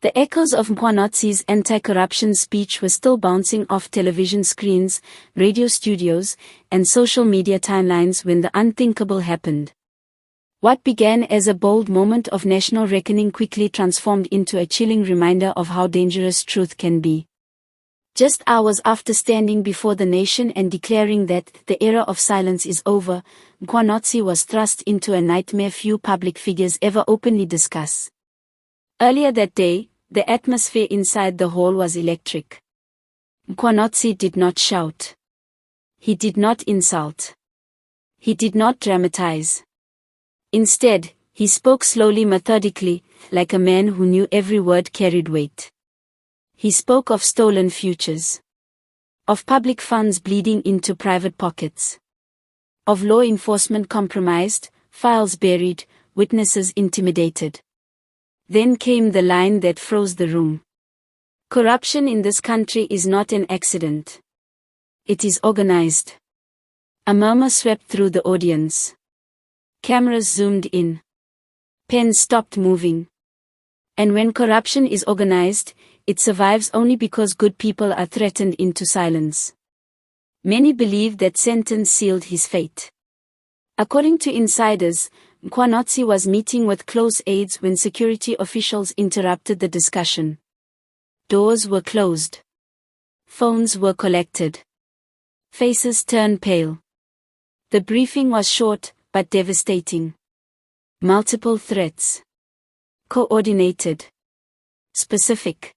The echoes of Mkhwanazi's anti-corruption speech were still bouncing off television screens, radio studios, and social media timelines when the unthinkable happened. What began as a bold moment of national reckoning quickly transformed into a chilling reminder of how dangerous truth can be. Just hours after standing before the nation and declaring that the era of silence is over, Mkhwanazi was thrust into a nightmare few public figures ever openly discuss. Earlier that day, the atmosphere inside the hall was electric. Mkhwanazi did not shout. He did not insult. He did not dramatize. Instead, he spoke slowly, methodically, like a man who knew every word carried weight. He spoke of stolen futures. Of public funds bleeding into private pockets. Of law enforcement compromised, files buried, witnesses intimidated. Then came the line that froze the room. Corruption in this country is not an accident. It is organized. A murmur swept through the audience. Cameras zoomed in. Pens stopped moving. And when corruption is organized, it survives only because good people are threatened into silence. Many believe that sentence sealed his fate. According to insiders, Mkhwanazi was meeting with close aides when security officials interrupted the discussion. Doors were closed. Phones were collected. Faces turned pale. The briefing was short, but devastating. Multiple threats. Coordinated. Specific.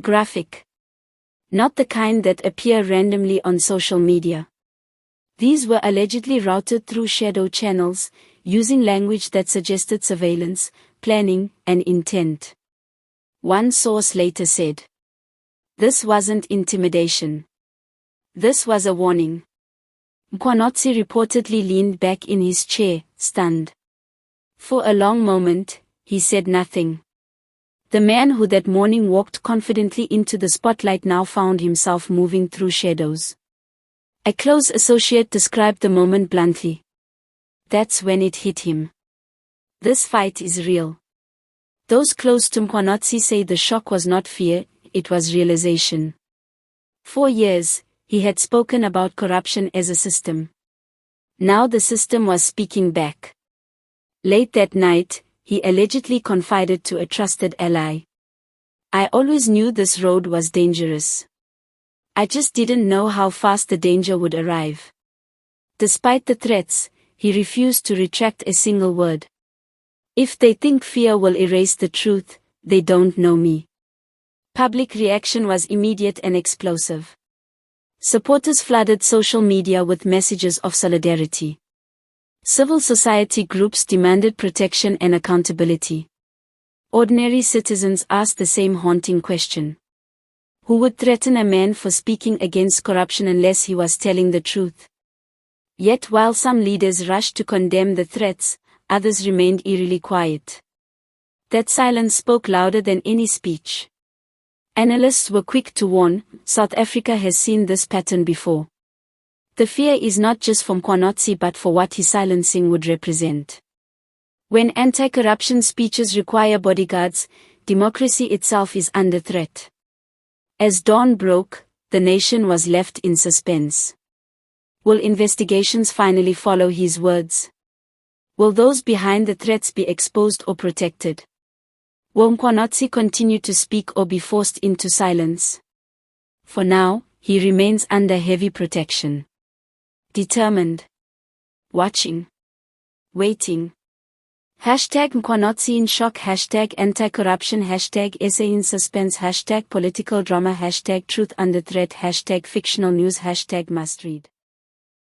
Graphic. Not the kind that appear randomly on social media. These were allegedly routed through shadow channels, using language that suggested surveillance, planning, and intent. One source later said, "This wasn't intimidation. This was a warning." Mkhwanazi reportedly leaned back in his chair, stunned. For a long moment, he said nothing. The man who that morning walked confidently into the spotlight now found himself moving through shadows. A close associate described the moment bluntly. That's when it hit him. This fight is real. Those close to Mkhwanazi say the shock was not fear, it was realization. For years, he had spoken about corruption as a system. Now the system was speaking back. Late that night, he allegedly confided to a trusted ally. "I always knew this road was dangerous. I just didn't know how fast the danger would arrive." Despite the threats, he refused to retract a single word. "If they think fear will erase the truth, they don't know me." Public reaction was immediate and explosive. Supporters flooded social media with messages of solidarity. Civil society groups demanded protection and accountability. Ordinary citizens asked the same haunting question. Who would threaten a man for speaking against corruption unless he was telling the truth? Yet while some leaders rushed to condemn the threats, others remained eerily quiet. That silence spoke louder than any speech. Analysts were quick to warn, South Africa has seen this pattern before. The fear is not just for Mkhwanazi but for what his silencing would represent. When anti-corruption speeches require bodyguards, democracy itself is under threat. As dawn broke, the nation was left in suspense. Will investigations finally follow his words? Will those behind the threats be exposed or protected? Will Mkhwanazi continue to speak or be forced into silence? For now, he remains under heavy protection. Determined. Watching. Waiting. #Mkhwanazi in shock, #anti-corruption, #essay in suspense, #political drama, #truth under threat, #fictional news, #must read.